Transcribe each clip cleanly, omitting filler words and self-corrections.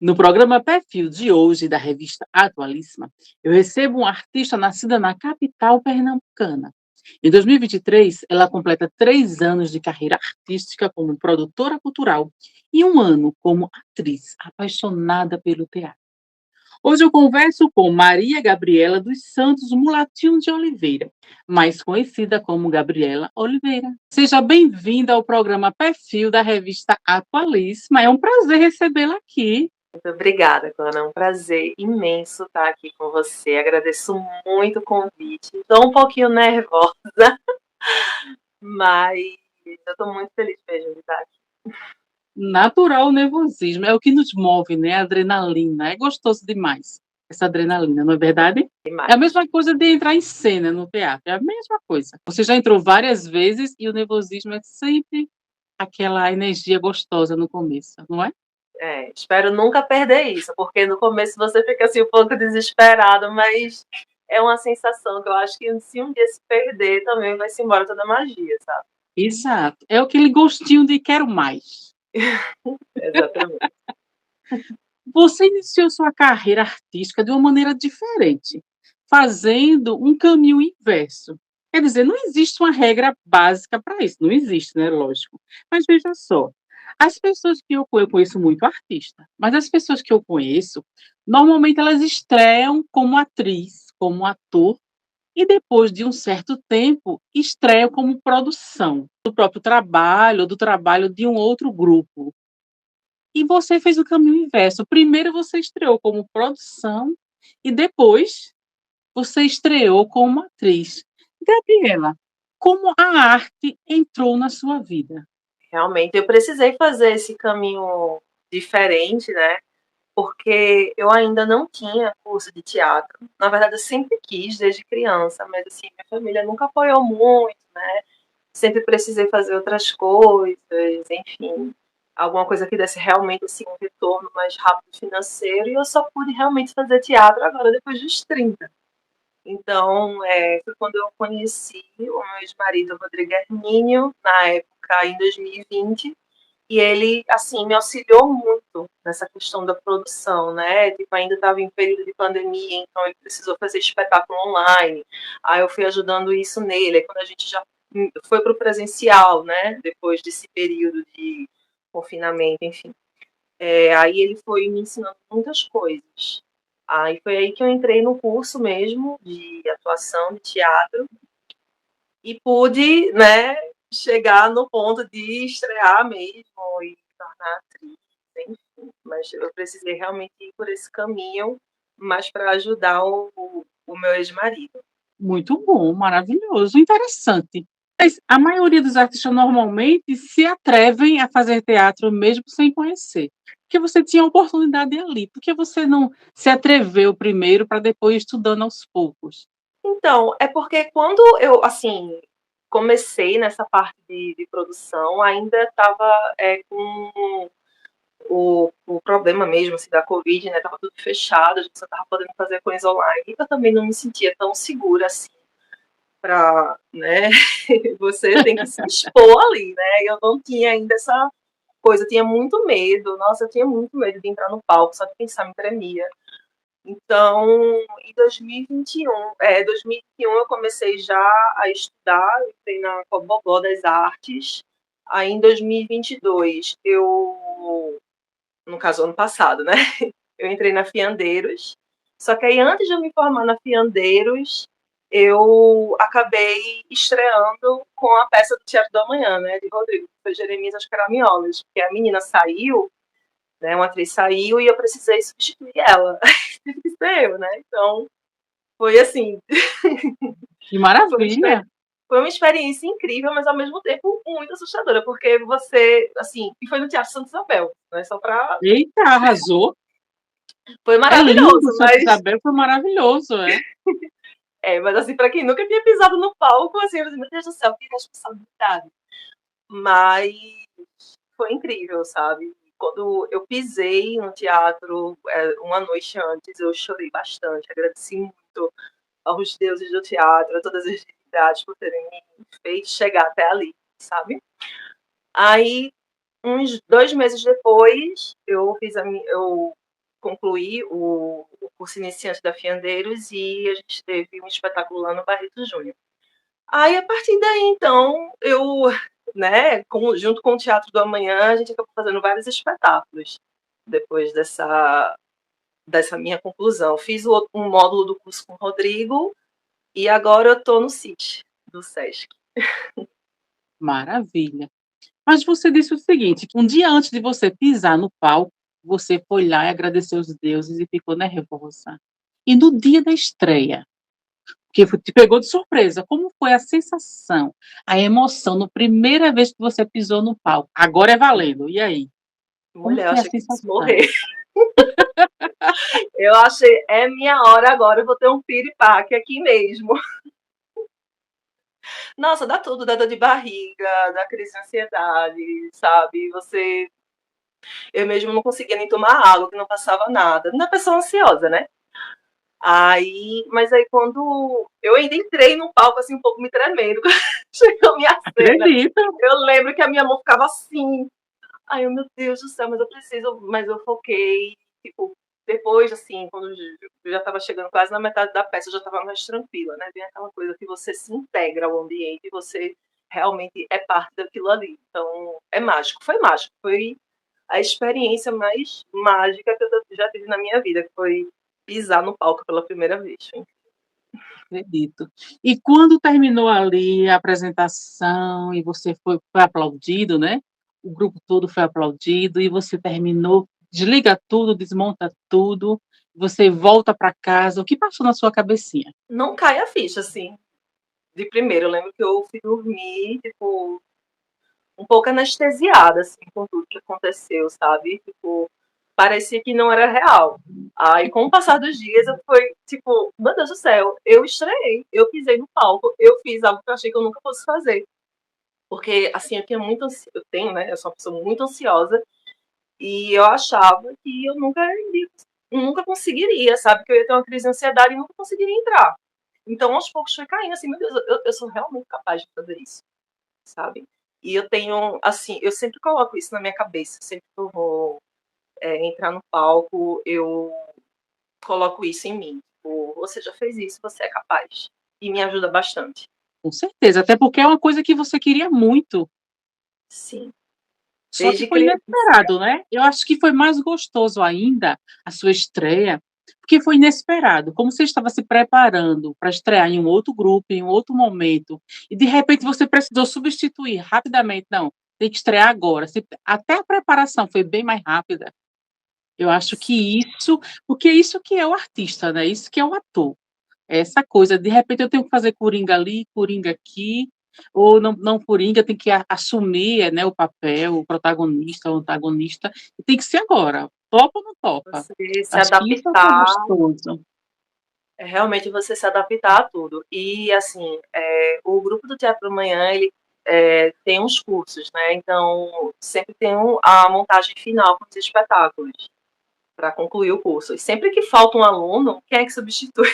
No programa Perfil de hoje, da revista Atualíssima, eu recebo uma artista nascida na capital pernambucana. Em 2023, ela completa 3 anos de carreira artística como produtora cultural e um ano como atriz, apaixonada pelo teatro. Hoje eu converso com Maria Gabriela dos Santos Mulatinho de Oliveira, mais conhecida como Gabriela Oliveira. Seja bem-vinda ao programa Perfil da revista Atualíssima. É um prazer recebê-la aqui. Muito obrigada, Clara. É um prazer imenso estar aqui com você. Agradeço muito o convite. Estou um pouquinho nervosa, mas eu estou muito feliz mesmo de estar aqui. Natural nervosismo, é o que nos move, né? A adrenalina. É gostoso demais, essa adrenalina, não é verdade? É Demais. a mesma coisa de entrar em cena no teatro, é a mesma coisa. Você já entrou várias vezes e o nervosismo é sempre aquela energia gostosa no começo, não é? Espero nunca perder isso, porque no começo você fica assim um pouco desesperado, mas é uma sensação que eu acho que se um dia se perder também vai-se embora toda a magia, sabe? Exato. É aquele gostinho de quero mais. Exatamente. Você iniciou sua carreira artística de uma maneira diferente, fazendo um caminho inverso. Quer dizer, não existe uma regra básica para isso, não existe, né? Lógico. Mas veja só, as pessoas que eu conheço muito artista, mas as pessoas que eu conheço, normalmente elas estreiam como atriz, como ator, e depois de um certo tempo, estreiam como produção do próprio trabalho, ou do trabalho de um outro grupo. E você fez o caminho inverso. Primeiro você estreou como produção e depois você estreou como atriz. Gabriela, como a arte entrou na sua vida? Realmente, eu precisei fazer esse caminho diferente, né? Porque eu ainda não tinha curso de teatro. Na verdade, eu sempre quis desde criança, mas assim, minha família nunca apoiou muito, né? Sempre precisei fazer outras coisas, enfim, alguma coisa que desse realmente assim, um retorno mais rápido financeiro, e eu só pude realmente fazer teatro agora depois dos 30. Então, foi quando eu conheci o meu ex-marido, Rodrigo Hermínio, na época, em 2020, e ele, assim, me auxiliou muito nessa questão da produção, né? Tipo, ainda estava em período de pandemia, então ele precisou fazer espetáculo online. Aí eu fui ajudando isso nele. Aí quando a gente já foi para o presencial, né? Depois desse período de confinamento, enfim. Aí ele foi me ensinando muitas coisas. Aí foi aí que eu entrei no curso mesmo de atuação, de teatro, e pude, né, chegar no ponto de estrear mesmo e tornar atriz, enfim. Mas eu precisei realmente ir por esse caminho, mas para ajudar o meu ex-marido. Muito bom, maravilhoso, interessante. Mas a maioria dos artistas normalmente se atrevem a fazer teatro mesmo sem conhecer. Porque você tinha a oportunidade ali. Por que você não se atreveu primeiro para depois ir estudando aos poucos? Então, é porque quando eu, assim, comecei nessa parte de produção, ainda estava com o problema mesmo assim, da Covid, né? Tava tudo fechado, a gente só tava podendo fazer coisa online. E eu também não me sentia tão segura assim para, né? Você tem que se expor ali, né? Eu não tinha ainda essa coisa, eu tinha muito medo. Nossa, eu tinha muito medo de entrar no palco, só de pensar me tremia. Então, em 2021 eu comecei já a estudar, eu entrei na Cobogó das Artes. Aí em 2022 no caso ano passado, né? Eu entrei na Fiandeiros. Só que aí antes de eu me formar na Fiandeiros, eu acabei estreando com a peça do Teatro do Amanhã, né, de Rodrigo, que foi Jeremias as Caraminholas, porque a menina saiu, né, uma atriz saiu e eu precisei substituir ela. Tive que ser eu, né? Então, foi assim, Que foi uma maravilha! experiência foi uma experiência incrível, mas ao mesmo tempo muito assustadora, porque você, assim, e foi no Teatro Santa Isabel, né? Só pra. Eita, arrasou! Foi É lindo, maravilhoso, Santa mas Isabel foi maravilhoso, é. mas assim, pra quem nunca tinha pisado no palco, assim, eu disse, meu Deus do céu, que responsabilidade. Mas foi incrível, sabe? Quando eu pisei no teatro uma noite antes, eu chorei bastante, agradeci muito aos deuses do teatro, a todas as divindades por terem me feito chegar até ali, sabe? Aí, uns 2 meses depois, eu concluí o curso iniciante da Fiandeiros e a gente teve um espetáculo lá no Barreto Júnior. Aí, a partir daí, então, eu, né, junto com o Teatro do Amanhã, a gente acabou fazendo vários espetáculos depois dessa minha conclusão. Fiz um módulo do curso com o Rodrigo e agora eu estou no CIT, do SESC. Maravilha. Mas você disse o seguinte, que um dia antes de você pisar no palco, você foi lá e agradeceu os deuses e ficou nervosa. E no dia da estreia, que te pegou de surpresa, como foi a sensação, a emoção, na primeira vez que você pisou no palco? Agora é valendo, e aí? Como Mulher, eu foi a achei que eu fosse sensação? morrer. Eu achei, é minha hora agora, eu vou ter um piripaque aqui mesmo. Nossa, dá tudo, dá dor de barriga, dá crise de ansiedade, sabe? Eu mesmo não conseguia nem tomar água, que não passava nada. Não é pessoa ansiosa, né? Mas aí quando eu ainda entrei no palco, assim, um pouco me tremendo, quando chegou a minha cena, Acredito. eu lembro que a minha mão ficava assim. Ai, meu Deus do céu, mas eu foquei, tipo, depois, assim, quando eu já estava chegando quase na metade da peça, eu já estava mais tranquila, né? Vem aquela coisa que você se integra ao ambiente e você realmente é parte daquilo ali. Então, é mágico. Foi mágico. Foi a experiência mais mágica que eu já tive na minha vida, que foi pisar no palco pela primeira vez. Acredito. E quando terminou ali a apresentação e você foi aplaudido, né? O grupo todo foi aplaudido e você terminou, desliga tudo, desmonta tudo, você volta para casa. O que passou na sua cabecinha? Não cai a ficha, assim, de primeiro. Eu lembro que eu fui dormir, tipo, um pouco anestesiada, assim, com tudo que aconteceu, sabe? Tipo, parecia que não era real. Aí, com o passar dos dias, eu fui, tipo, meu Deus do céu, eu estreiei, eu pisei no palco, eu fiz algo que eu achei que eu nunca fosse fazer. Porque, assim, eu tenho, né? Eu sou uma pessoa muito ansiosa e eu achava que eu nunca conseguiria, sabe? Que eu ia ter uma crise de ansiedade e nunca conseguiria entrar. Então, aos poucos, foi caindo, assim, meu Deus, eu sou realmente capaz de fazer isso, sabe? E eu tenho, assim, eu sempre coloco isso na minha cabeça, sempre que eu vou entrar no palco, eu coloco isso em mim. Tipo, você já fez isso, você é capaz. E me ajuda bastante. Com certeza, até porque é uma coisa que você queria muito. Sim. Só que Desde foi criança. inesperado, né? Eu acho que foi mais gostoso ainda a sua estreia, porque foi inesperado. Como você estava se preparando para estrear em um outro grupo, em um outro momento, e de repente você precisou substituir rapidamente. Não, tem que estrear agora. Até a preparação foi bem mais rápida. Eu acho que isso, porque isso que é o artista, né? Isso que é o ator. Essa coisa, de repente eu tenho que fazer coringa ali, coringa aqui, ou não coringa, tem que assumir, né, o papel, o protagonista, o antagonista, e tem que ser agora. Topa ou não topa? Você se Acho que isso é o que é adaptar, gostoso. é realmente você se adaptar a tudo. E, assim, o grupo do Teatro da Manhã, ele tem uns cursos, né? Então, sempre tem a montagem final com os espetáculos para concluir o curso. E sempre que falta um aluno, quem é que substitui?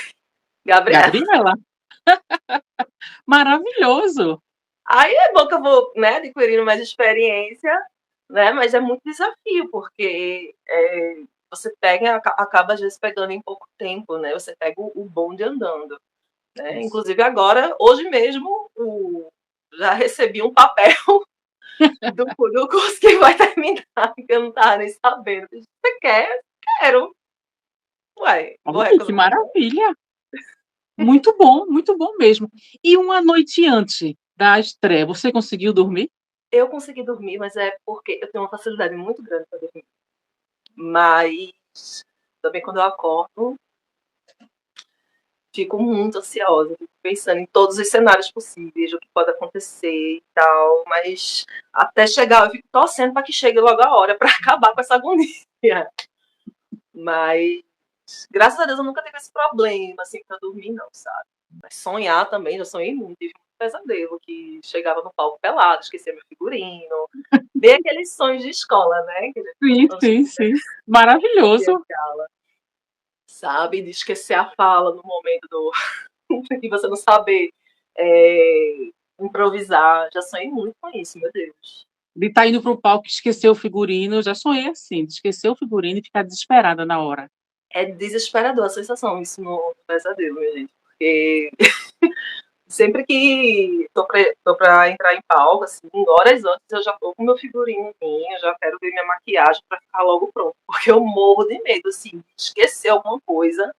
Gabriela. Gabriela, maravilhoso. Aí é bom que eu vou, né, adquirindo mais experiência, né? Mas é muito desafio, porque você acaba às vezes pegando em pouco tempo, né? Você pega o bonde andando, né? Inclusive agora, hoje mesmo, já recebi um papel do curso que vai terminar, que eu não estava nem sabendo. Você quer? Quero. Ué, vou Olha, que reclamar. maravilha. Muito bom mesmo. E uma noite antes da estreia, você conseguiu dormir? Eu consegui dormir, mas é porque eu tenho uma facilidade muito grande para dormir. Mas também quando eu acordo, fico muito ansiosa, fico pensando em todos os cenários possíveis, o que pode acontecer e tal, mas até chegar, eu fico torcendo para que chegue logo a hora para acabar com essa agonia. Mas graças a Deus eu nunca tive esse problema assim para dormir não, sabe? Mas sonhar também, já sonhei muito, tive muito pesadelo que chegava no palco pelado, esquecia meu figurino, bem aqueles sonhos de escola, né? Sim, sim, sim. Maravilhoso. Sabe, de esquecer a fala no momento que você não saber é, improvisar. Já sonhei muito com isso, meu Deus. De estar indo para o palco e esquecer o figurino, eu já sonhei assim, de esquecer o figurino e ficar desesperada na hora. É desesperador a sensação, isso no pesadelo, minha gente. Porque sempre que tô pra entrar em palco, assim, horas antes eu já tô com meu figurino, eu já quero ver minha maquiagem pra ficar logo pronto. Porque eu morro de medo, assim, de esquecer alguma coisa.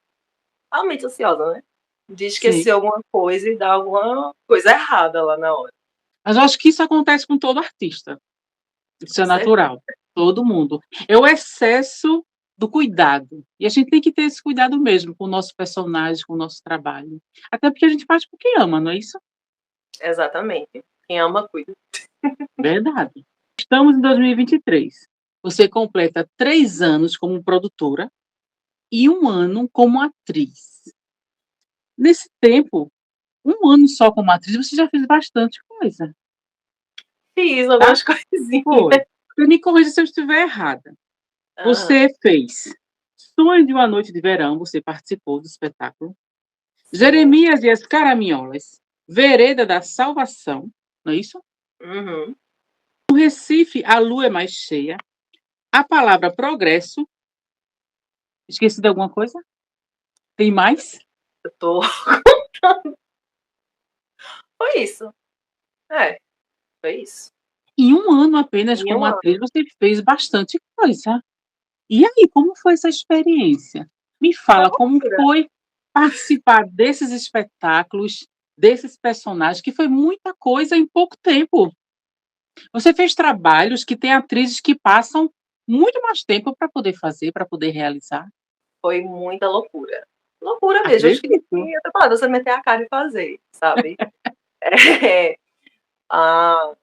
Realmente ansiosa, né? De Sim. esquecer alguma coisa e dar alguma coisa errada lá na hora. Mas eu acho que isso acontece com todo artista. Isso é Com certeza. natural. Todo mundo. É o excesso do cuidado. E a gente tem que ter esse cuidado mesmo com o nosso personagem, com o nosso trabalho. Até porque a gente faz porque ama, não é isso? Exatamente. Quem ama, cuida. Verdade. Estamos em 2023. Você completa 3 anos como produtora e 1 ano como atriz. Nesse tempo, 1 ano só como atriz, você já fez bastante coisa, Fiz tá? algumas coisinhas. Foi. Você me corrija se eu estiver errada. Ah, Você fez Sonho de uma Noite de Verão, você participou do espetáculo. sim. Jeremias e as Caraminholas, Vereda da Salvação, não é isso? Uhum. No Recife, a lua é mais cheia. A palavra progresso. Esqueci de alguma coisa? Tem mais? Eu tô. Foi isso. É, foi isso. Em 1 ano apenas Em como um atriz, ano. você fez bastante coisa. E aí, como foi essa experiência? Me Foi fala como loucura. foi participar desses espetáculos, desses personagens, que foi muita coisa em pouco tempo. Você fez trabalhos que tem atrizes que passam muito mais tempo para poder fazer, para poder realizar. Foi muita loucura. Loucura mesmo. Acho que Acredito. outra palavra, você meter a cara e fazer, sabe? É, a,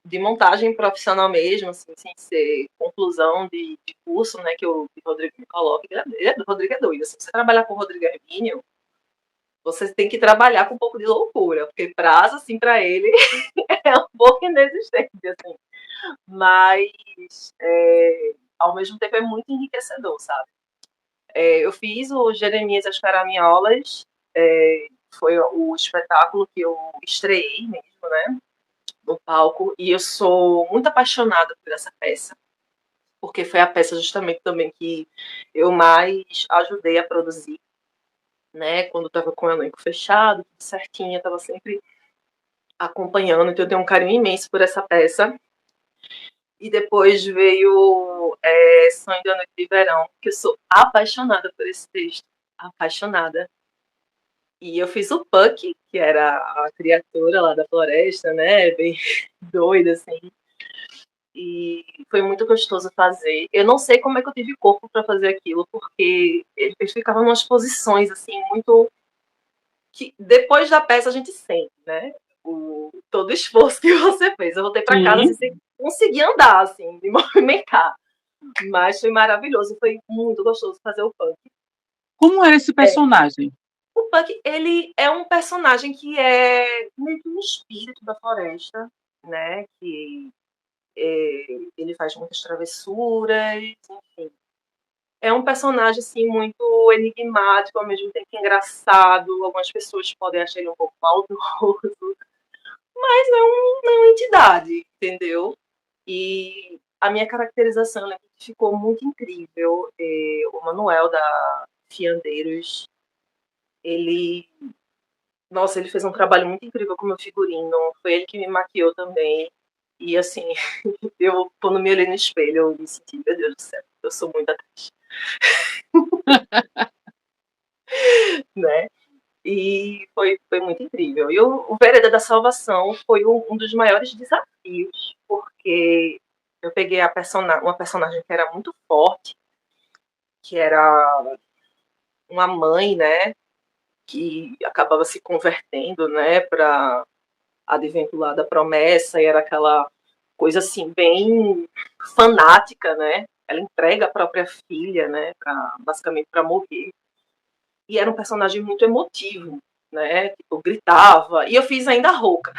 de montagem profissional mesmo, assim, sem ser conclusão de curso, né, que o Rodrigo me coloca. O Rodrigo é doido. Se você trabalhar com o Rodrigo Hermínio, você tem que trabalhar com um pouco de loucura, porque prazo, assim, para ele é um pouco inexistente, assim. Mas, ao mesmo tempo, é muito enriquecedor, sabe? Eu fiz o Jeremias e as Caraminholas, foi o espetáculo que eu estreiei mesmo, né, no palco, e eu sou muito apaixonada por essa peça, porque foi a peça justamente também que eu mais ajudei a produzir, né, quando estava com o elenco fechado, tudo certinho, eu estava sempre acompanhando, então eu tenho um carinho imenso por essa peça. E depois veio Sonho da Noite de Verão, que eu sou apaixonada por esse texto, apaixonada. E eu fiz o Puck, que era a criatura lá da floresta, né, bem doida, assim. E foi muito gostoso fazer. Eu não sei como é que eu tive corpo para fazer aquilo, porque eles ficavam em umas posições, assim, muito que depois da peça a gente sente, né? Todo o esforço que você fez. Eu voltei para casa assim, Sim. sem conseguir andar, assim, me movimentar. Mas foi maravilhoso, foi muito gostoso fazer o Punk. Como era esse personagem? O Punk, ele é um personagem que é meio que um espírito da floresta, né? Que ele faz muitas travessuras, enfim. É um personagem, assim, muito enigmático, ao mesmo tempo engraçado. Algumas pessoas podem achar ele um pouco maldoso, mas não é uma entidade, entendeu? E a minha caracterização ficou muito incrível. O Manuel da Fiandeiros, ele. Nossa, ele fez um trabalho muito incrível com o meu figurino. Foi ele que me maquiou também. E assim, eu quando me olhei no espelho, eu me senti, meu Deus do céu, eu sou muito atriz, né? E foi muito incrível. E o Vereda da Salvação foi um dos maiores desafios, porque eu peguei uma personagem que era muito forte, que era uma mãe, né, que acabava se convertendo, né, para advento lá da promessa, e era aquela coisa assim bem fanática, né? Ela entrega a própria filha, né, basicamente para morrer. E era um personagem muito emotivo, né? Tipo, gritava. E eu fiz ainda rouca.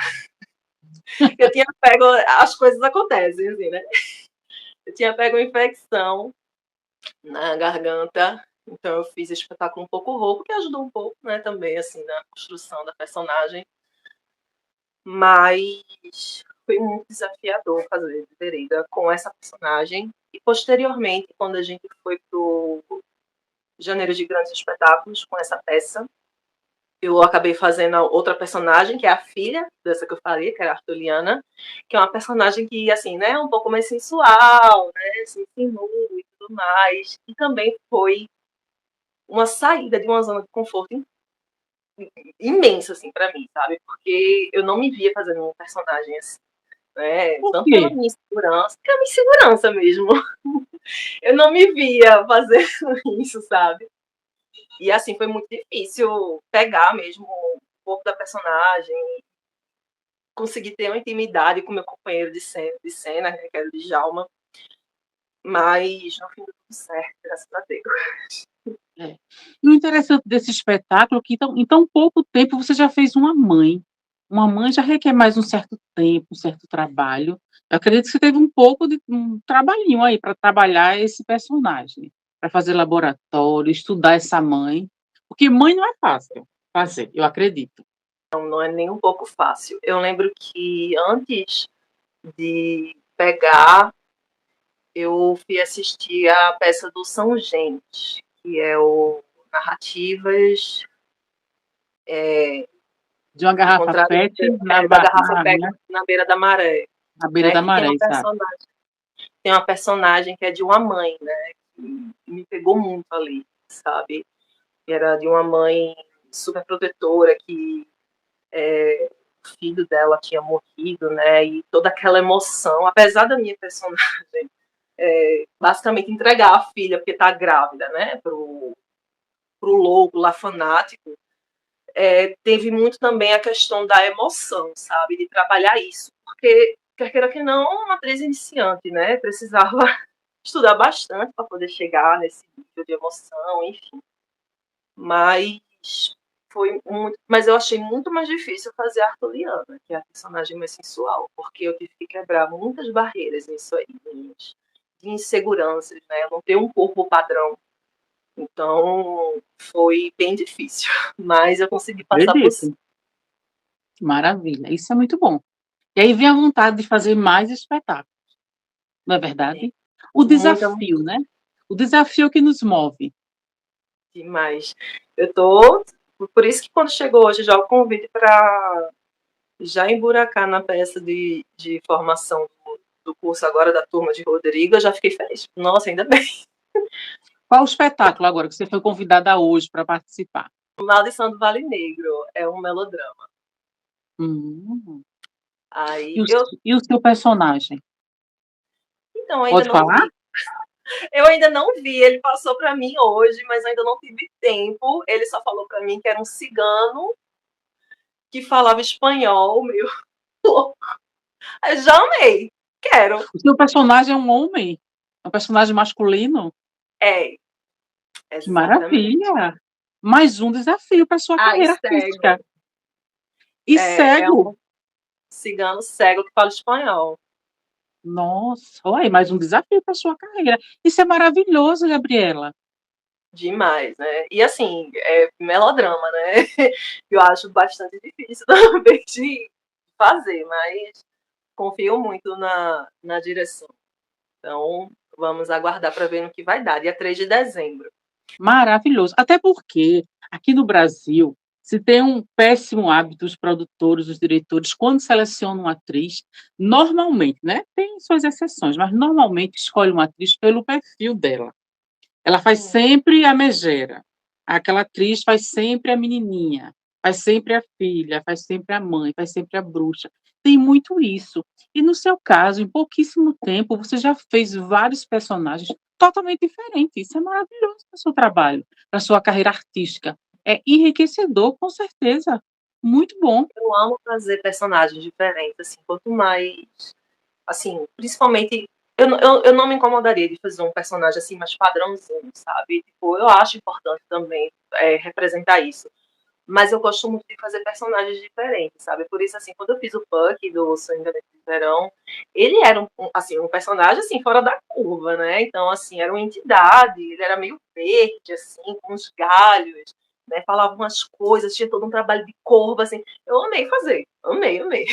Eu tinha pego. As coisas acontecem, assim, né? Eu tinha pego uma infecção na garganta. Então eu fiz esse espetáculo um pouco rouco, que ajudou um pouco, né, também, assim, na construção da personagem. Mas foi muito desafiador fazer Nereida com essa personagem. E posteriormente, quando a gente foi pro Janeiro de Grandes Espetáculos com essa peça, eu acabei fazendo outra personagem, que é a filha dessa que eu falei, que era a Artuliana, que é uma personagem que, assim, né, é um pouco mais sensual, né, assim, nua e tudo mais. E também foi uma saída de uma zona de conforto imensa, assim, pra mim, sabe? Porque eu não me via fazendo um personagem assim, né? Por Tanto pela quê? minha insegurança, pela minha insegurança mesmo. Eu não me via fazendo isso, sabe? E assim, foi muito difícil pegar mesmo o corpo da personagem, conseguir ter uma intimidade com meu companheiro de cena, né, que era o Djalma. Mas no fim deu tudo certo, graças a Deus. É. E o interessante desse espetáculo é que em tão pouco tempo você já fez uma mãe. Uma mãe já requer mais um certo tempo, um certo trabalho. Eu acredito que você teve um pouco de um trabalhinho aí para trabalhar esse personagem, para fazer laboratório, estudar essa mãe, porque mãe não é fácil fazer, eu acredito. Não é nem um pouco fácil. Eu lembro que antes de pegar, eu fui assistir a peça do São Gente, que é o Narrativas, De uma garrafa encontradas PET da garrafa PET na beira da maré, na beira né? da Que tem maré, uma exato. personagem, tem uma personagem que é de uma mãe, né? Que me pegou muito ali, sabe? Que era de uma mãe super protetora que o filho dela tinha morrido, né? E toda aquela emoção, apesar da minha personagem basicamente entregar a filha porque tá grávida, né? Pro lobo lá fanático, teve muito também a questão da emoção, sabe? De trabalhar isso. Porque, quer queira que não, uma atriz iniciante, né? Precisava estudar bastante para poder chegar nesse nível de emoção, enfim. Mas foi muito. Mas eu achei muito mais difícil fazer a Artuliana, que é a personagem mais sensual, porque eu tive que quebrar muitas barreiras nisso aí, de inseguranças, né? Eu não ter um corpo padrão. Então, foi bem difícil, mas eu consegui passar por cima. Acredito. Maravilha, isso é muito bom. E aí vem a vontade de fazer mais espetáculos, não é verdade? O Muita, desafio, né? O desafio que nos move. demais. Eu tô. Por isso que quando chegou hoje já o convite para já emburacar na peça de formação do curso agora da turma de Rodrigo, eu já fiquei feliz. Nossa, ainda bem. Qual o espetáculo agora que você foi convidada hoje para participar? Maldição do Vale Negro é um melodrama. Hum. Aí E o, eu, e o seu personagem? então, ainda Pode não falar? vi. Eu ainda não vi, ele passou para mim hoje, mas ainda não tive tempo. Ele só falou para mim que era um cigano que falava espanhol, meu louco. Eu já amei. Quero. O seu personagem é um homem? É um personagem masculino? É, Que exatamente. maravilha! Mais um desafio para sua Ai, carreira cego. artística. E É cego? um cigano cego que fala espanhol. Nossa, olha aí, mais um desafio para sua carreira. Isso é maravilhoso, Gabriela. Demais, né? E assim, é melodrama, né? Eu acho bastante difícil também de fazer, mas confio muito na direção. Então, vamos aguardar para ver no que vai dar. Dia 3 de dezembro. Maravilhoso. Até porque aqui no Brasil se tem um péssimo hábito os produtores, os diretores, quando selecionam uma atriz, normalmente, né? Tem suas exceções, mas normalmente escolhe uma atriz pelo perfil dela. Ela faz sempre a megera. Aquela atriz faz sempre a menininha, faz sempre a filha, faz sempre a mãe, faz sempre a bruxa. Tem muito isso. E no seu caso, em pouquíssimo tempo, você já fez vários personagens totalmente diferentes. Isso é maravilhoso para o seu trabalho, para a sua carreira artística. É enriquecedor, com certeza. Muito bom. Eu amo fazer personagens diferentes, assim, quanto mais, assim, principalmente, eu não me incomodaria de fazer um personagem, assim, mais padrãozinho, sabe? Tipo, eu acho importante também representar isso. Mas eu gosto muito de fazer personagens diferentes, sabe? Por isso, assim, quando eu fiz o Puck do Sonho do Verão, ele era assim, um personagem, assim, fora da curva, né? Então, assim, era uma entidade, ele era meio verde, assim, com uns galhos. né? Falava umas coisas, tinha todo um trabalho de corpo, assim. Eu amei fazer, amei, amei.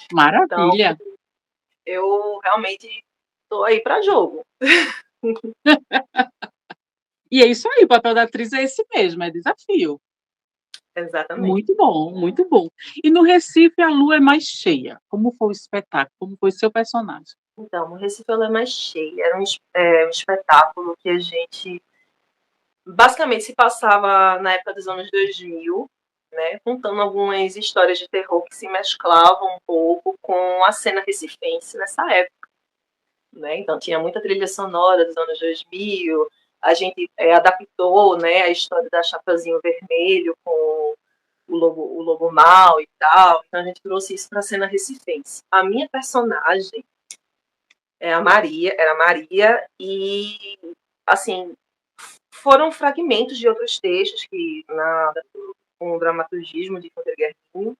Então, Maravilha. eu realmente tô aí para jogo. E é isso aí, o papel da atriz é esse mesmo, é desafio. Exatamente. Muito bom, muito bom. E no Recife a lua é mais cheia. Como foi o espetáculo? Como foi seu personagem? Então, o Recife ela é mais cheio. Era um espetáculo que a gente basicamente se passava na época dos anos 2000, né, contando algumas histórias de terror que se mesclavam um pouco com a cena recifense nessa época. Né? Então tinha muita trilha sonora dos anos 2000, a gente adaptou, né, a história da Chapeuzinho Vermelho com o Lobo Mal e tal, então a gente trouxe isso para a cena recifense. A minha personagem era a Maria, e assim, foram fragmentos de outros textos que com o dramaturgismo de Conter Guerrinho,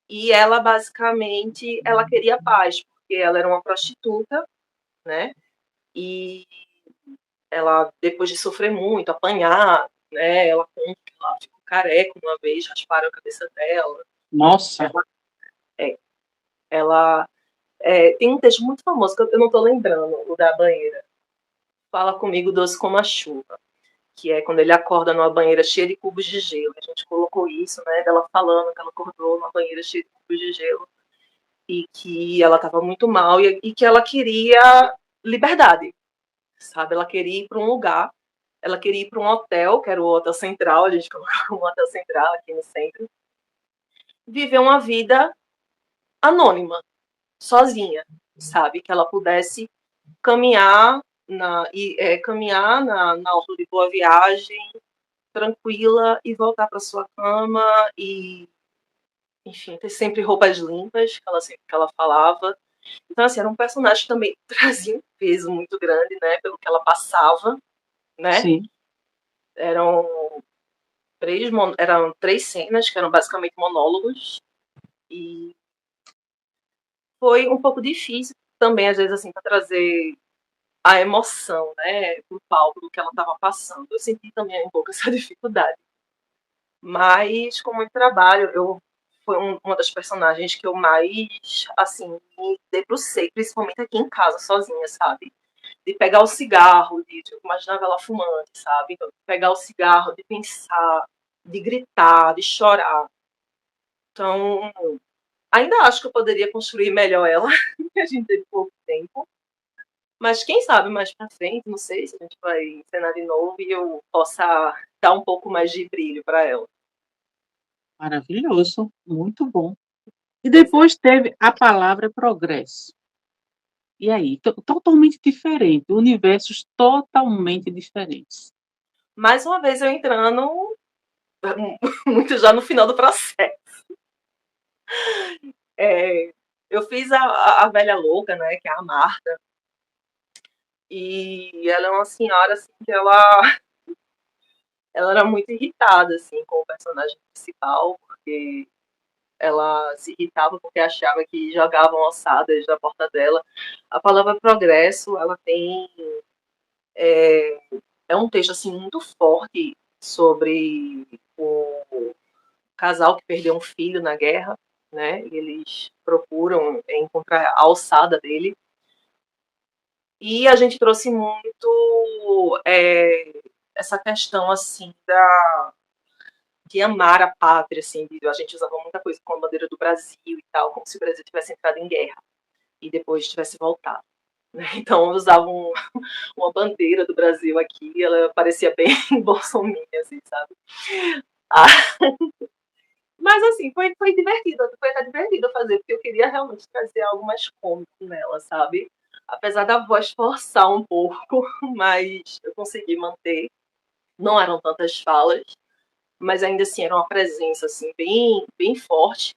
e ela basicamente ela queria paz, porque ela era uma prostituta, né? E ela, depois de sofrer muito, apanhar, né? Ela conta que ela ficou careca uma vez, rasparam a cabeça dela. Nossa, Ela, é, ela tem um texto muito famoso que eu não estou lembrando, o da banheira. Fala comigo doce como a chuva, que é quando ele acorda numa banheira cheia de cubos de gelo. A gente colocou isso, né? Dela falando que ela acordou numa banheira cheia de cubos de gelo e que ela estava muito mal e que ela queria liberdade, sabe? Ela queria ir para um lugar, ela queria ir para um hotel, que era o Hotel Central, a gente colocou um Hotel Central aqui no centro, viver uma vida anônima, sozinha, sabe? Que ela pudesse caminhar caminhar na Orla de Boa Viagem, tranquila, e voltar para sua cama e, enfim, ter sempre roupas limpas, que ela falava. Então, assim, era um personagem que também trazia um peso muito grande, né, pelo que ela passava, né? sim. Eram eram três cenas que eram basicamente monólogos, e foi um pouco difícil também, às vezes, assim, para trazer a emoção, né, pro palco do que ela estava passando. Eu senti também um pouco essa dificuldade. Mas com muito trabalho, foi uma das personagens que eu mais, assim, me debrucei, principalmente aqui em casa, sozinha, sabe? De pegar o cigarro, eu imaginava ela fumante, sabe? Então, de pegar o cigarro, de pensar, de gritar, de chorar. Então, ainda acho que eu poderia construir melhor ela, porque a gente teve pouco tempo. Mas quem sabe mais pra frente, não sei se a gente vai encenar de novo e eu possa dar um pouco mais de brilho para ela. Maravilhoso, muito bom. E Pois é. depois teve A Palavra Progresso. E aí? Totalmente diferente, universos totalmente diferentes. Mais uma vez eu entrando muito já no final do processo. Eu fiz a velha louca, né, que é a Marta, e ela é uma senhora assim que ela era muito irritada assim com o personagem principal, porque ela se irritava porque achava que jogavam ossadas da porta dela. A palavra progresso, ela tem é um texto assim muito forte sobre o casal que perdeu um filho na guerra, né? E eles procuram encontrar a alçada dele. E a gente trouxe muito essa questão assim de amar a pátria, assim, a gente usava muita coisa com a bandeira do Brasil e tal, como se o Brasil tivesse entrado em guerra e depois tivesse voltado. Né? Então usavam uma bandeira do Brasil aqui, ela parecia bem bolsominion, assim, sabe? Ah, mas assim, foi divertido, foi até divertido fazer, porque eu queria realmente trazer algo mais cômico nela, sabe? Apesar da voz forçar um pouco, mas eu consegui manter. Não eram tantas falas, mas ainda assim era uma presença assim bem, bem forte.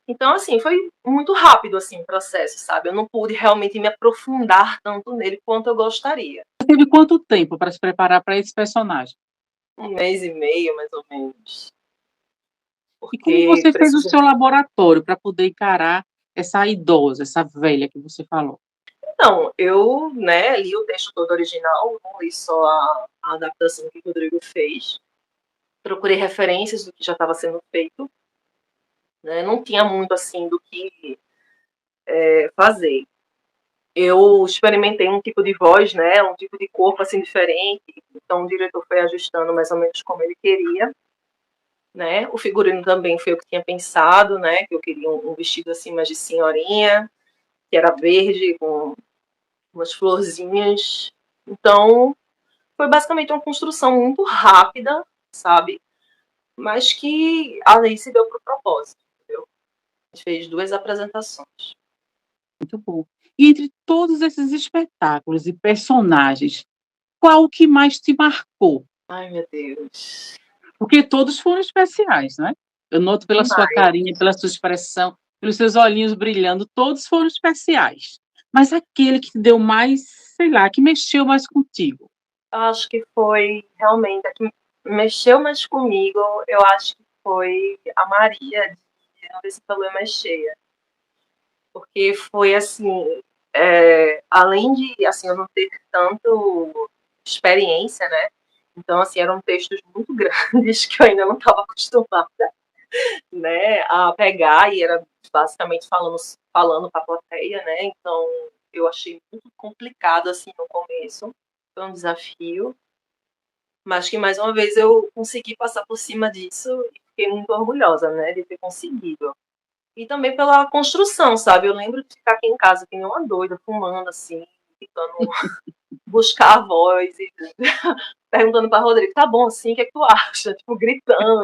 Então, assim, foi muito rápido assim o processo, sabe? Eu não pude realmente me aprofundar tanto nele quanto eu gostaria. Teve quanto tempo para se preparar para esse personagem? Um mês e meio, mais ou menos. E como Porque você fez o precisa. seu laboratório para poder encarar essa idosa, essa velha que você falou? Então, eu, né, li o texto todo original, não li só a adaptação que o Rodrigo fez. Procurei referências do que já estava sendo feito, né? Não tinha muito assim do que fazer. Eu experimentei um tipo de voz, né? Um tipo de corpo assim diferente. Então o diretor foi ajustando mais ou menos como ele queria, né? O figurino também foi o que tinha pensado, né? Que eu queria um vestido assim mais de senhorinha, que era verde com umas florzinhas. Então foi basicamente uma construção muito rápida, sabe? Mas que ali se deu pro propósito, entendeu? A gente fez 2 apresentações. Muito bom. E entre todos esses espetáculos e personagens, qual o que mais te marcou? Ai, meu Deus. Porque todos foram especiais, né? Eu noto pela sua Demais. carinha, pela sua expressão, pelos seus olhinhos brilhando, todos foram especiais. Mas aquele que te deu mais, sei lá, que mexeu mais contigo? Acho que foi realmente a que mexeu mais comigo, eu acho que foi a Maria de Não Esse Problema é Cheia. Porque foi assim, além de assim, eu não ter tanto experiência, né? Então, assim, eram textos muito grandes que eu ainda não estava acostumada, né, a pegar, e era basicamente falando para a plateia, né? Então, eu achei muito complicado assim no começo. Foi um desafio, mas que mais uma vez eu consegui passar por cima disso e fiquei muito orgulhosa, né, de ter conseguido. E também pela construção, sabe? Eu lembro de ficar aqui em casa que nem uma doida, fumando assim, tentando buscar a voz e perguntando para Rodrigo, tá bom assim, o que é que tu acha? Tipo, gritando.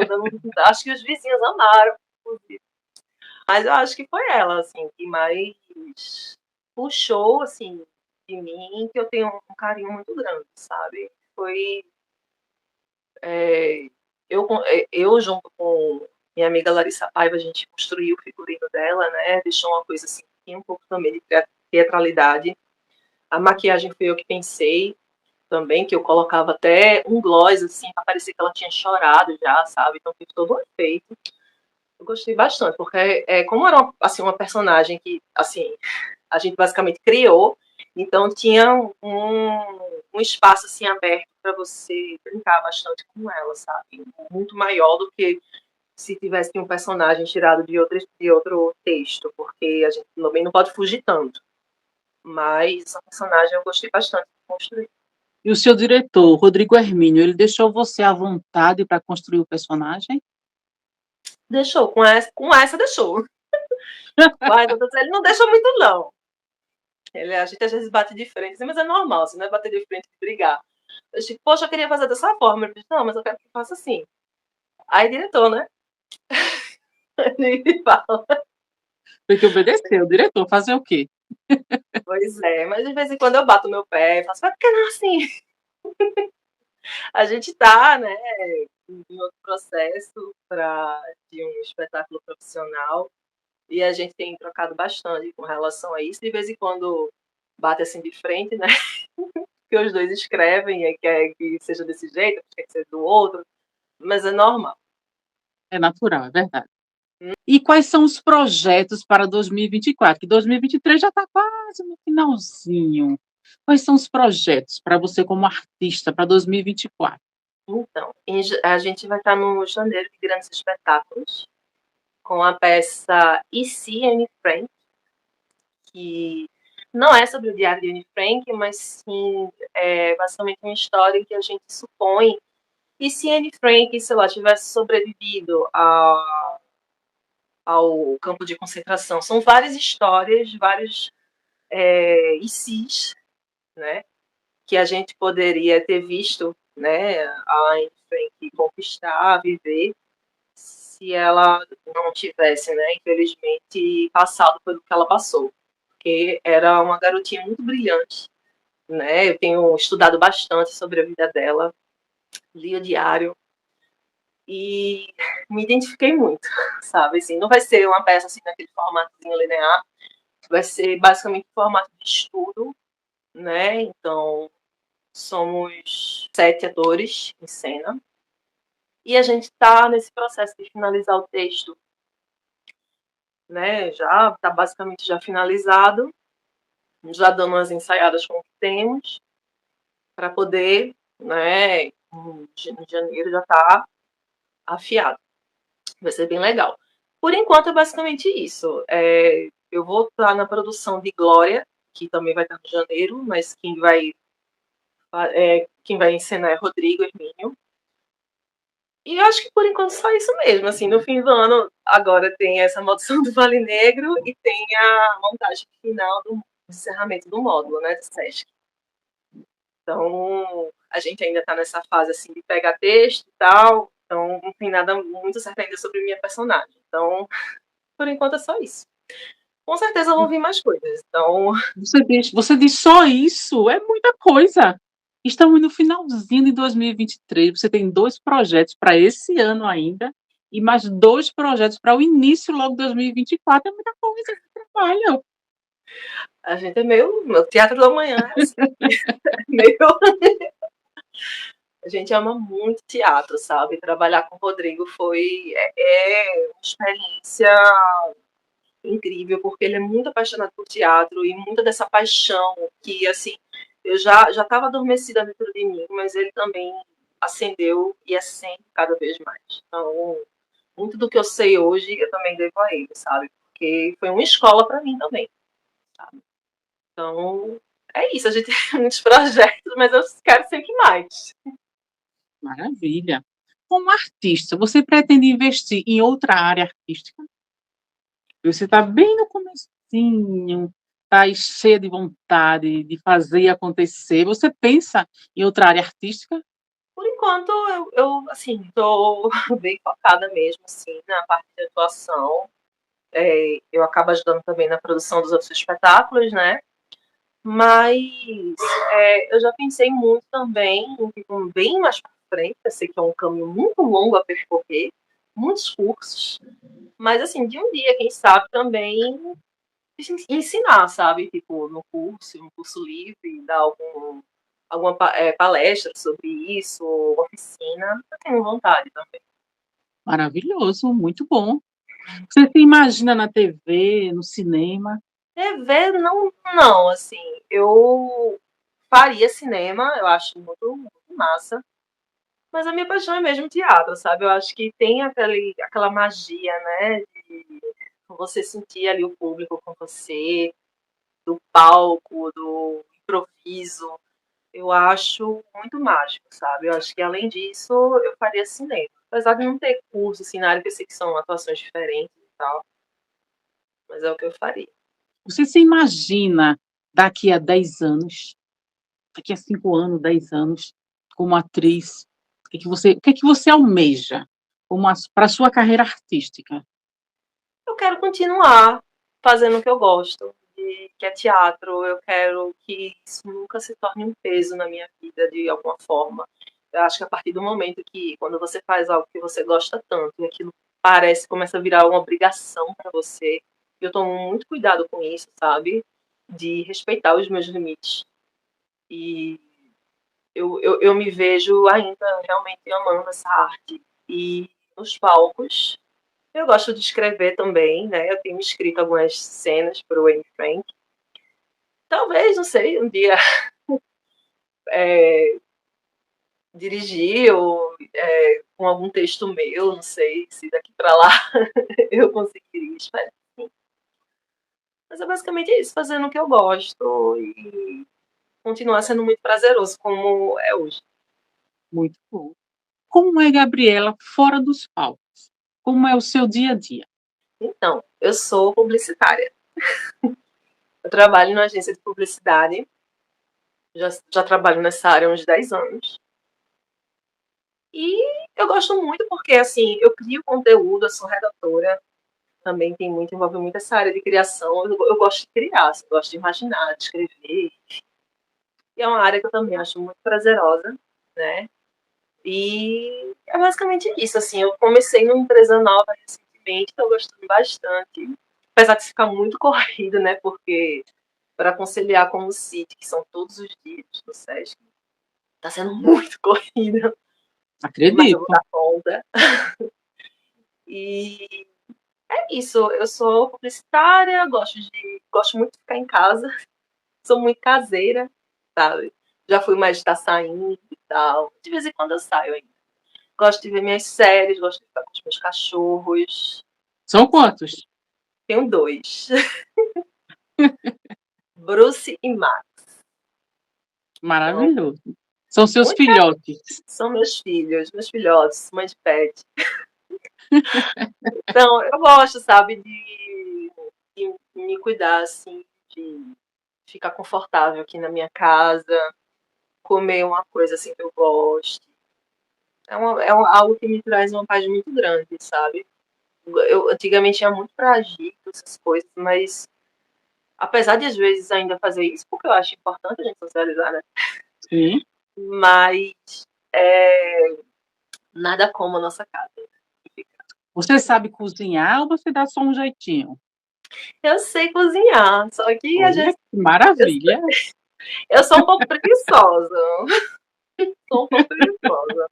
Acho que os vizinhos amaram, inclusive. Mas eu acho que foi ela, assim, que mais puxou, assim, de mim, que eu tenho um carinho muito grande, sabe? Foi é, eu junto com minha amiga Larissa Paiva, a gente construiu o figurino dela, né? Deixou uma coisa assim, um pouco também de teatralidade. A maquiagem foi eu que pensei também, que eu colocava até um gloss, assim, pra parecer que ela tinha chorado já, sabe? Então fez todo um efeito. Eu gostei bastante, porque como era assim, uma personagem que, assim, a gente basicamente criou, então tinha um espaço assim aberto para você brincar bastante com ela, sabe? Muito maior do que se tivesse um personagem tirado de outro texto, porque a gente também não pode fugir tanto. Mas essa personagem eu gostei bastante de construir. E o seu diretor, Rodrigo Hermínio, ele deixou você à vontade para construir o personagem? Deixou, com essa deixou. Mas ele não deixa muito, não. A gente às vezes bate de frente, mas é normal, assim, não é bater de frente e brigar. Eu digo, poxa, eu queria fazer dessa forma. Ele disse, não, mas eu quero que faça assim. Aí, diretor, né? Ele fala, Tem que obedecer, o diretor, fazer o quê? pois é, mas de vez em quando eu bato meu pé e faço, mas por que não assim? A gente tá, né, em outro processo de um espetáculo profissional e a gente tem trocado bastante com relação a isso. De vez em quando bate assim de frente, né? Que os dois escrevem e quer que seja desse jeito, quer que seja do outro, mas é normal. É natural, é verdade. E quais são os projetos para 2024? Que 2023 já está quase no finalzinho. Quais são os projetos para você como artista para 2024? Então, a gente vai estar no janeiro de grandes espetáculos com a peça E se Anne Frank, que não é sobre o diário de Anne Frank, mas sim basicamente uma história em que a gente supõe e se Anne Frank, sei lá, tivesse sobrevivido ao campo de concentração. São várias histórias, vários e se's, né, que a gente poderia ter visto, né, a Anne Frank conquistar, viver, se ela não tivesse, né, infelizmente, passado pelo que ela passou. Porque era uma garotinha muito brilhante, né? Eu tenho estudado bastante sobre a vida dela, li o diário e me identifiquei muito, sabe? Assim, não vai ser uma peça assim naquele formatinho linear, vai ser basicamente um formato de estudo, né? Então, somos 7 atores em cena e a gente está nesse processo de finalizar o texto, né? Já está basicamente já finalizado, já dando umas ensaiadas com o que temos para poder né? Em janeiro já tá afiado. Vai ser bem legal. Por enquanto é basicamente isso. Eu vou estar na produção de Glória, que também vai estar em janeiro, mas quem vai encenar é Rodrigo Hermínio. E eu acho que por enquanto só isso mesmo. Assim, no fim do ano, agora tem essa Maldição do Vale Negro e tem a montagem final do encerramento do módulo, né, do SESC. Então, a gente ainda está nessa fase assim de pegar texto e tal. Então, não tem nada muito certo ainda sobre minha personagem. Então, por enquanto é só isso. Com certeza vão vir mais coisas. Então, Você diz só isso? É muita coisa. Estamos no finalzinho de 2023. Você tem 2 projetos para esse ano ainda e mais 2 projetos para o início logo de 2024. É muita coisa de trabalho. a gente é meio. Meu teatro da manhã é assim. meio. A gente ama muito teatro, sabe? Trabalhar com o Rodrigo é uma experiência incrível, porque ele é muito apaixonado por teatro e muita dessa paixão que, assim, eu já estava adormecida dentro de mim, mas ele também acendeu e acende cada vez mais. Então, muito do que eu sei hoje eu também devo a ele, sabe? Porque foi uma escola para mim também, sabe? Então, é isso. A gente tem muitos projetos, mas eu quero sempre mais. Maravilha. Como artista, você pretende investir em outra área artística? Você está bem no comecinho, está cheia de vontade de fazer e acontecer. Você pensa em outra área artística? Por enquanto, assim, estou bem focada mesmo, assim, na parte de atuação. Eu acabo ajudando também na produção dos outros espetáculos, né? Mas eu já pensei muito também em ficar bem mais para frente. Eu sei que é um caminho muito longo a percorrer, muitos cursos. Mas, assim, de um dia, quem sabe, também ensinar, sabe? Tipo, no curso, um curso livre, dar alguma palestra sobre isso, oficina. Eu tenho vontade também. Maravilhoso, muito bom. Você se imagina na TV, no cinema? TV, não, assim, eu faria cinema, eu acho muito massa, mas a minha paixão é mesmo teatro, sabe? Eu acho que tem aquela magia, né, de você sentir ali o público com você, do palco, do improviso. Eu acho muito mágico, sabe? Eu acho que além disso, eu faria cinema. Apesar de não ter curso assim, na área, que eu sei que são atuações diferentes e tal, mas é o que eu faria. Você se imagina daqui a 10 anos, daqui a 5 anos, 10 anos, como atriz? O que é que você almeja para a sua carreira artística? Eu quero continuar fazendo o que eu gosto, que é teatro. Eu quero que isso nunca se torne um peso na minha vida de alguma forma. Eu acho que a partir do momento que, quando você faz algo que você gosta tanto e aquilo começa a virar uma obrigação para você, eu tomo muito cuidado com isso, sabe? De respeitar os meus limites. E eu me vejo ainda realmente amando essa arte. E nos palcos, eu gosto de escrever também, né? Eu tenho escrito algumas cenas para o Anne Frank. Talvez, não sei, um dia dirigir ou com algum texto meu, não sei se daqui para lá eu conseguiria, espero que sim. Mas é basicamente isso, fazendo o que eu gosto e continuar sendo muito prazeroso como é hoje. Muito bom. Como é Gabriela fora dos palcos? Como é o seu dia a dia? Então, eu sou publicitária. Eu trabalho numa agência de publicidade. Já trabalho nessa área há uns 10 anos. E eu gosto muito porque, assim, eu crio conteúdo, eu sou redatora, também envolve muito essa área de criação. Eu gosto de criar, assim, eu gosto de imaginar, de escrever. E é uma área que eu também acho muito prazerosa, né? E é basicamente isso, assim, eu comecei numa empresa nova recentemente, estou gostando bastante. Apesar de ficar muito corrido, né? Porque para conciliar com o CIT, que são todos os dias no SESC, está sendo muito corrida, mas eu vou Acredito. dar conta. E é isso, eu sou publicitária, gosto muito de ficar em casa, sou muito caseira, sabe? Já fui mais de estar saindo, tal. De vez em quando eu saio ainda. Gosto de ver minhas séries, gosto de ficar com os meus cachorros. São quantos? Tenho 2. Bruce e Max. Então, Maravilhoso. São seus muito filhotes. são meus filhos, meus filhotes, mãe de pet. Então, eu gosto, sabe, de me cuidar, assim, de ficar confortável aqui na minha casa, comer uma coisa assim que eu gosto. Algo que me traz uma paz muito grande, sabe? Eu antigamente ia muito pra agito, essas coisas, mas apesar de às vezes ainda fazer isso, porque eu acho importante a gente socializar, né? Sim. Mas é, nada como a nossa casa. Você sabe cozinhar ou você dá só um jeitinho? Eu sei cozinhar, só que às Olha, vezes que maravilha. eu sou um pouco preguiçosa. Sou um pouco preguiçosa.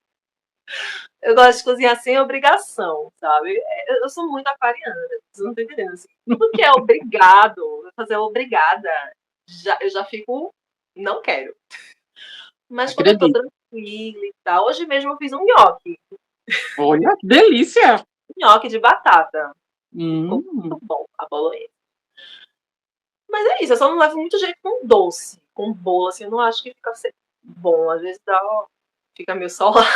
Eu gosto de cozinhar sem obrigação, sabe? Eu sou muito aquariana, vocês não estão entendendo. Assim, tudo que é obrigado, fazer obrigada, eu já fico, não quero. Mas quando eu tô Acredito. tranquila e tal, hoje mesmo eu fiz um nhoque. Olha, que delícia. Nhoque de batata. Ficou Hum, muito bom, a bolonhesa. Mas é isso, eu só não levo muito jeito com doce, com bolo, assim, eu não acho que fica bom. Às vezes fica meio salgado.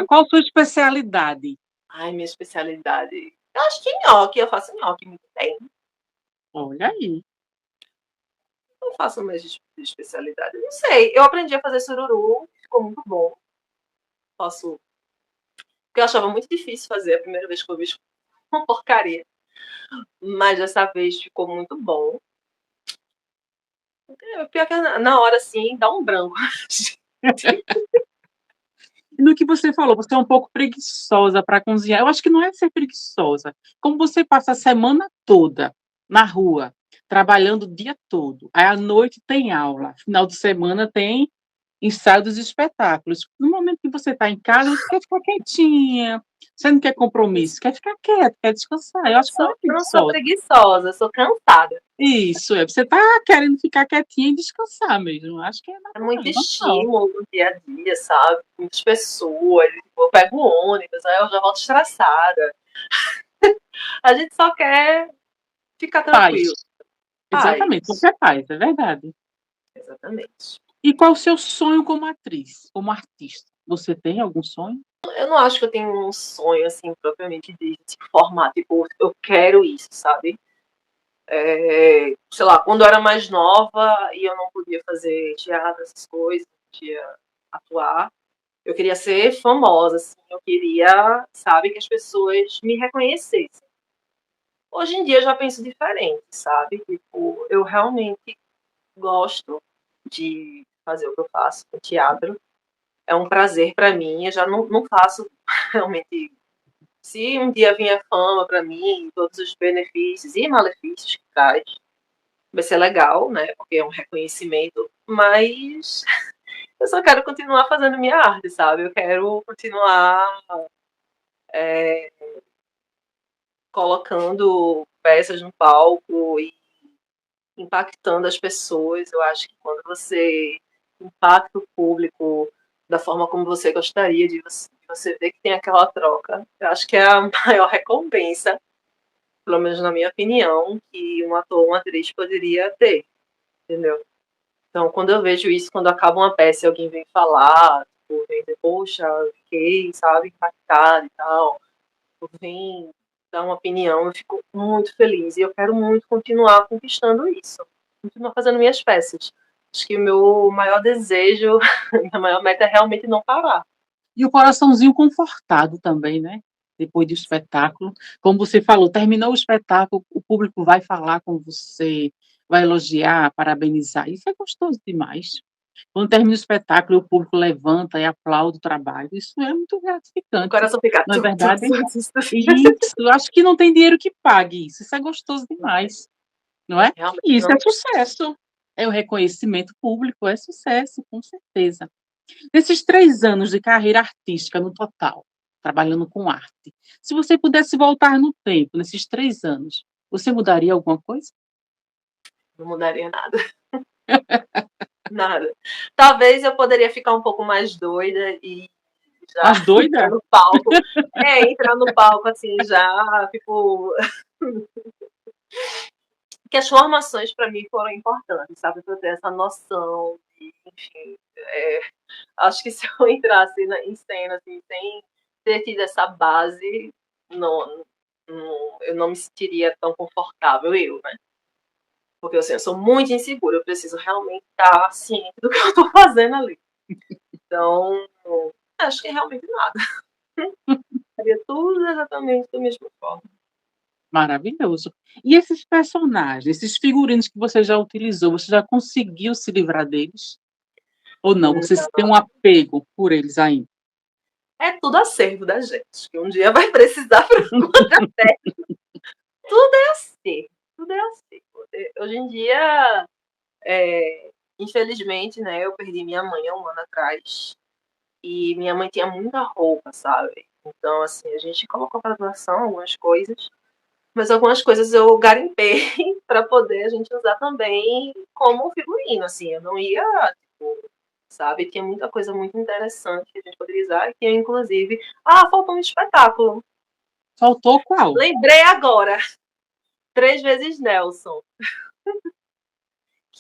qual a sua especialidade? Ai, minha especialidade. Eu acho que nhoque, eu faço nhoque muito bem. Olha aí. Não faço mais de especialidade. Não sei. Eu aprendi a fazer sururu, ficou muito bom. Posso. Porque eu achava muito difícil fazer a primeira vez que eu vi uma porcaria. Mas dessa vez ficou muito bom. Pior que na hora assim, dá um branco. No que você falou, você é um pouco preguiçosa para cozinhar. Eu acho que não é ser preguiçosa. Como você passa a semana toda na rua, trabalhando o dia todo, aí à noite tem aula, final de semana tem ensaio dos espetáculos. No momento que você está em casa, você quer ficar quietinha, você não quer compromisso, quer ficar quieta, quer descansar. Eu acho que não é Eu não sou preguiçosa. preguiçosa, eu sou cansada. Isso, você está querendo ficar quietinha e descansar mesmo. Eu acho que é É muito normal. estímulo no dia a dia, sabe? Muitas pessoas. Eu pego o ônibus, aí eu já volto estressada. A gente só quer ficar tranquilo. Paz. Exatamente, Paz. qualquer paz, é verdade. Exatamente. E qual o seu sonho como atriz, como artista? Você tem algum sonho? Eu não acho que eu tenho um sonho, assim, propriamente de se formar. Tipo, eu quero isso, sabe? Sei lá, quando eu era mais nova e eu não podia fazer teatro, essas coisas, não podia atuar, eu queria ser famosa, assim. Eu queria, sabe, que as pessoas me reconhecessem. Hoje em dia eu já penso diferente, sabe? Tipo, eu realmente gosto de fazer o que eu faço no teatro. É um prazer para mim. Eu já não faço realmente. Se um dia vier fama para mim, todos os benefícios e malefícios que traz, vai ser legal, né? Porque é um reconhecimento. Mas eu só quero continuar fazendo minha arte, sabe? Eu quero continuar colocando peças no palco e impactando as pessoas. Eu acho que quando você impacta o público da forma como você gostaria de você ver que tem aquela troca, eu acho que é a maior recompensa, pelo menos na minha opinião, que um ator ou uma atriz poderia ter, entendeu? Então, quando eu vejo isso, quando acaba uma peça e alguém vem falar, tipo, vem dizer, poxa, eu fiquei, sabe, impactada e tal, vem dar uma opinião, eu fico muito feliz e eu quero muito continuar conquistando isso, continuar fazendo minhas peças. Acho que o meu maior desejo, a maior meta é realmente não parar. E o coraçãozinho confortado também, né? Depois do espetáculo. Como você falou, terminou o espetáculo, o público vai falar com você, vai elogiar, parabenizar. Isso é gostoso demais. Quando termina o espetáculo, o público levanta e aplaude o trabalho. Isso é muito O gratificante, coração fica. não é verdade? Isso, eu acho que não tem dinheiro que pague isso. Isso é gostoso demais, não é? Realmente E isso não. é sucesso. É o reconhecimento público, é sucesso, com certeza. Nesses 3 anos de carreira artística no total, trabalhando com arte, se você pudesse voltar no tempo, nesses 3 anos, você mudaria alguma coisa? Não mudaria nada. Nada. Talvez eu poderia ficar um pouco mais doida e já As doidas? entrar no palco. Entrar no palco assim já, tipo. Que as formações para mim foram importantes, sabe? Para eu ter essa noção de, enfim. Acho que se eu entrasse em cena assim, sem ter tido essa base, eu não me sentiria tão confortável, né? Porque assim, eu sou muito insegura, eu preciso realmente estar ciente do que eu estou fazendo ali. Então, acho que realmente nada. Faria tudo exatamente da mesma forma. Maravilhoso. E esses personagens, esses figurinos que você já utilizou, você já conseguiu se livrar deles? Ou não? Você tem um apego por eles ainda? É tudo acervo da gente, que um dia vai precisar para encontrar técnico. Tudo é acervo, tudo é acervo. Hoje em dia, infelizmente, né, eu perdi minha mãe há um ano atrás. E minha mãe tinha muita roupa, sabe? Então, assim, a gente colocou para doação algumas coisas, mas algumas coisas eu garimpei para poder a gente usar também como figurino, assim. Eu não ia, tipo, sabe? Tinha muita coisa muito interessante que a gente poderia usar, que inclusive... Ah, faltou um espetáculo. Faltou qual? Lembrei agora. 3 vezes Nelson.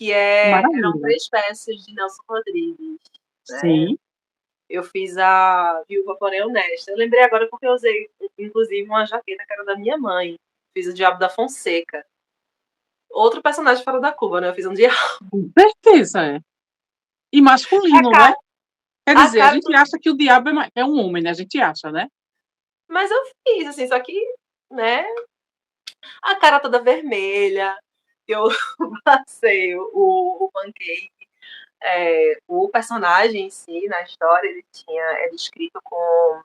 Eram Maravilha. 3 peças de Nelson Rodrigues, né? Sim. Eu fiz a Viúva Porém Honesta. Eu lembrei agora porque eu usei, inclusive, uma jaqueta que era da minha mãe. Fiz o Diabo da Fonseca. Outro personagem fora da curva, né? Eu fiz um diabo. Com certeza, é. E A masculino, né? cara, Quer a dizer, a cara gente acha que o diabo é um homem, né? A gente acha, né? Mas eu fiz, assim, só que, né? A cara toda vermelha. Eu passei o pancake. O personagem em si, na história, ele era escrito com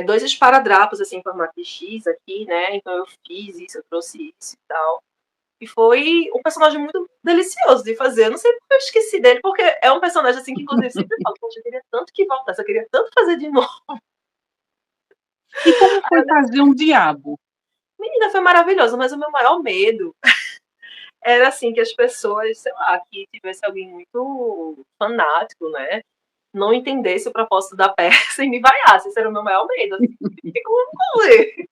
2 esparadrapos, assim, em formato de X aqui, né? Então eu fiz isso, eu trouxe isso e tal. E foi um personagem muito delicioso de fazer. Eu não sei porque eu esqueci dele, porque é um personagem assim que, inclusive, sempre falo, poxa, eu queria tanto que voltasse, eu queria tanto fazer de novo. E como foi fazer um diabo? Menina, foi maravilhoso, mas o meu maior medo era assim que as pessoas, sei lá, que tivesse alguém muito fanático, né? Não entendesse o propósito da peça e me vaiasse. Esse era o meu maior medo. Assim, como fazer?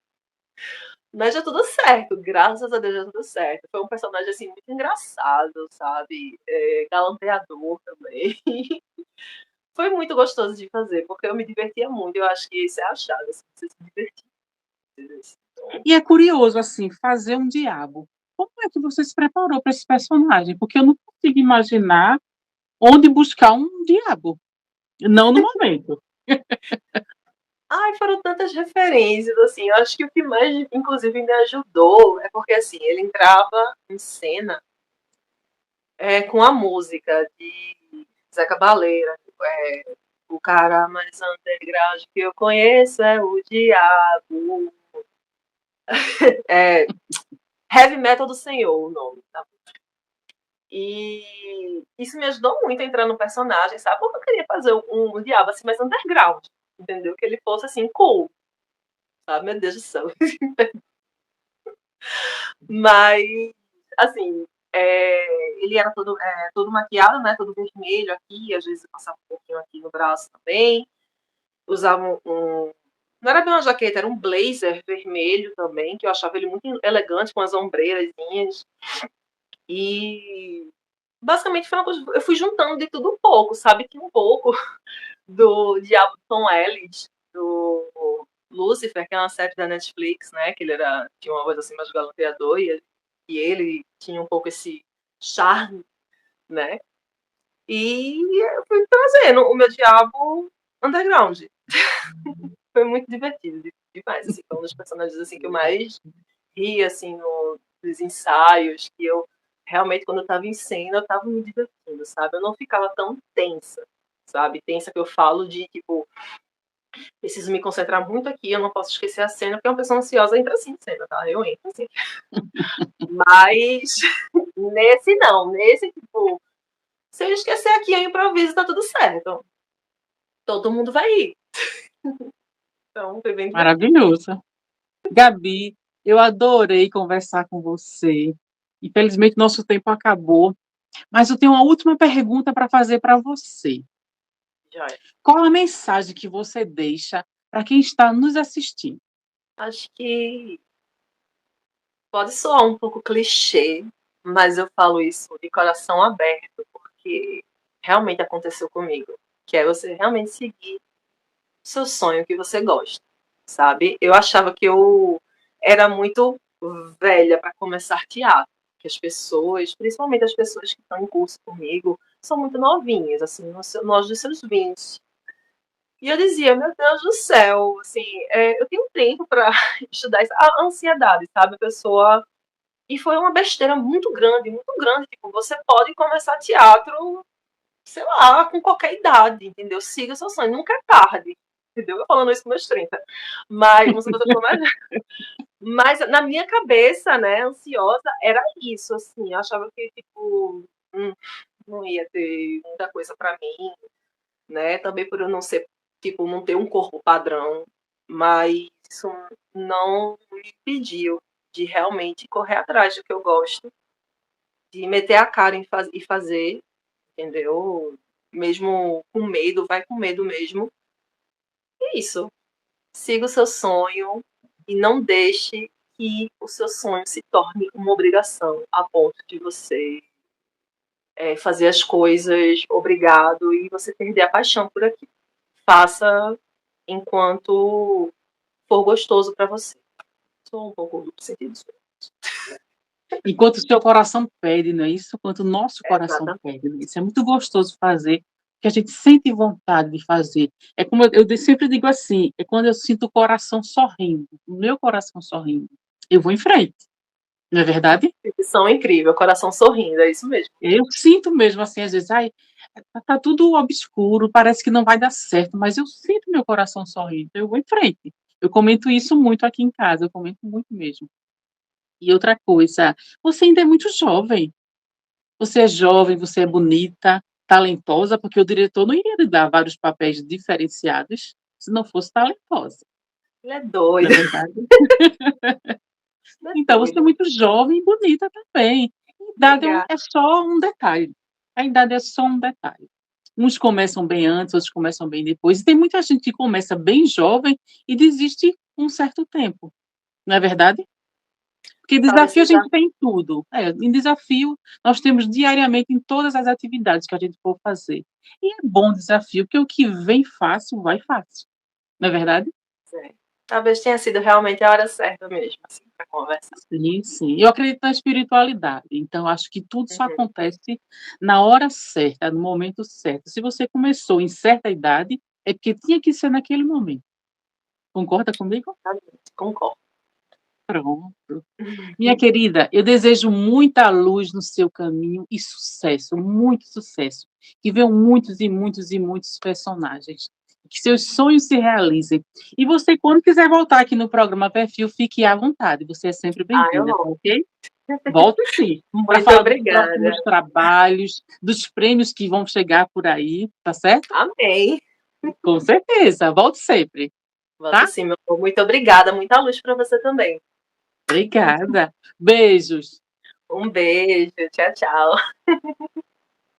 Mas deu tudo certo, graças a Deus deu tudo certo. Foi um personagem assim muito engraçado, sabe? Galanteador também. Foi muito gostoso de fazer, porque eu me divertia muito. Eu acho que isso é a chave, assim, você se divertir. E é curioso, assim, fazer um diabo. Como é que você se preparou para esse personagem? Porque eu não consigo imaginar onde buscar um diabo. Não no momento. Ai, foram tantas referências, assim. Eu acho que o que mais, inclusive, me ajudou é porque, assim, ele entrava em cena com a música de Zé Cabaleira. O cara mais underground que eu conheço é o Diabo. Heavy Metal do Senhor, o nome, tá? E isso me ajudou muito a entrar no personagem, sabe? Porque eu queria fazer um diabo assim mais underground, entendeu? Que ele fosse assim, cool, sabe? Meu Deus do céu. Mas, assim, ele era todo maquiado, né? Todo vermelho aqui, às vezes passava um pouquinho aqui no braço também. Usava não era bem uma jaqueta, era um blazer vermelho também, que eu achava ele muito elegante, com as ombreirazinhas. E basicamente foi uma coisa, eu fui juntando de tudo um pouco, sabe? Que um pouco do Diabo Tom Ellis, do Lucifer, que é uma série da Netflix, né? Que ele tinha uma voz assim mais galanteador e ele tinha um pouco esse charme, né? E eu fui trazendo o meu diabo underground. Foi muito divertido, demais. Assim, foi um dos personagens assim, que eu mais ri assim, nos ensaios, que eu realmente, quando eu tava em cena, eu tava me divertindo, sabe? Eu não ficava tão tensa, sabe? Tensa que eu falo de, tipo, preciso me concentrar muito aqui, eu não posso esquecer a cena, porque uma pessoa ansiosa entra assim em cena, tá? Eu entro assim. Mas nesse não, nesse, tipo, se eu esquecer aqui, eu improviso, tá tudo certo. Todo mundo vai rir. Então, foi bem divertido. Maravilhoso. Gabi, eu adorei conversar com você. Infelizmente, nosso tempo acabou. Mas eu tenho uma última pergunta para fazer para você. Joia. Qual a mensagem que você deixa para quem está nos assistindo? Acho que pode soar um pouco clichê, mas eu falo isso de coração aberto, porque realmente aconteceu comigo, que é você realmente seguir o seu sonho que você gosta, sabe? Eu achava que eu era muito velha para começar teatro, que as pessoas, principalmente as pessoas que estão em curso comigo, são muito novinhas, assim, nós dos seus 20. E eu dizia, meu Deus do céu, assim, eu tenho tempo para estudar isso. A ansiedade, sabe? A pessoa. E foi uma besteira muito grande, muito grande. Tipo, você pode começar teatro, sei lá, com qualquer idade, entendeu? Siga o seu sonho, nunca é tarde, entendeu? Eu falando isso com meus 30. Mas, como você falou mais. Mas na minha cabeça, né, ansiosa, era isso, assim. Eu achava que, tipo, não ia ter muita coisa para mim, né? Também por eu não ser, tipo, não ter um corpo padrão, mas isso não me impediu de realmente correr atrás do que eu gosto, de meter a cara e fazer, entendeu? Mesmo com medo, vai com medo mesmo. E é isso. Siga o seu sonho e não deixe que o seu sonho se torne uma obrigação a ponto de você fazer as coisas obrigado e você perder a paixão por aquilo. Faça enquanto for gostoso para você. Sou um pouco duplo sentido. Enquanto o seu coração pede, não é isso? Enquanto o nosso coração Exatamente. pede. Não é isso? É muito gostoso fazer, que a gente sente vontade de fazer. É como eu sempre digo assim, é quando eu sinto o coração sorrindo, o meu coração sorrindo, eu vou em frente, não é verdade? São incrível, coração sorrindo, é isso mesmo. Eu sinto mesmo assim, às vezes, ai, tá tudo obscuro, parece que não vai dar certo, mas eu sinto meu coração sorrindo, eu vou em frente. Eu comento isso muito aqui em casa, eu comento muito mesmo. E outra coisa, você ainda é muito jovem. Você é jovem, você é bonita, talentosa, porque o diretor não iria lhe dar vários papéis diferenciados se não fosse talentosa, Ele é não doido, é verdade? ele é Então, você é doido. muito jovem e bonita também. Idade Obrigada. é só um detalhe. A idade é só um detalhe. Uns começam bem antes, outros começam bem depois. E tem muita gente que começa bem jovem e desiste um certo tempo, não é verdade? Porque Talvez desafio a seja gente tem em tudo. Em desafio nós temos diariamente em todas as atividades que a gente for fazer. E é bom desafio, porque o que vem fácil, vai fácil. Não é verdade? talvez tenha sido realmente a hora certa mesmo, assim, para conversar. Sim, sim. Eu acredito na espiritualidade, então acho que tudo só Uhum. acontece na hora certa, no momento certo. Se você começou em certa idade, é porque tinha que ser naquele momento. Concorda comigo? Concordo. Pronto. Minha querida, eu desejo muita luz no seu caminho e sucesso, muito sucesso. Que venham muitos e muitos e muitos personagens. Que seus sonhos se realizem. E você, quando quiser voltar aqui no programa Perfil, fique à vontade. Você é sempre Ah, eu bem-vinda, tá vou. ok? Volte sim, para Muito falar dos obrigada. próximos trabalhos, dos prêmios que vão chegar por aí, tá certo? Amém. Com certeza, volte sempre, Volto tá? sim, meu amor. Muito obrigada. Muita luz para você também. Obrigada. Beijos. Um beijo. Tchau, tchau.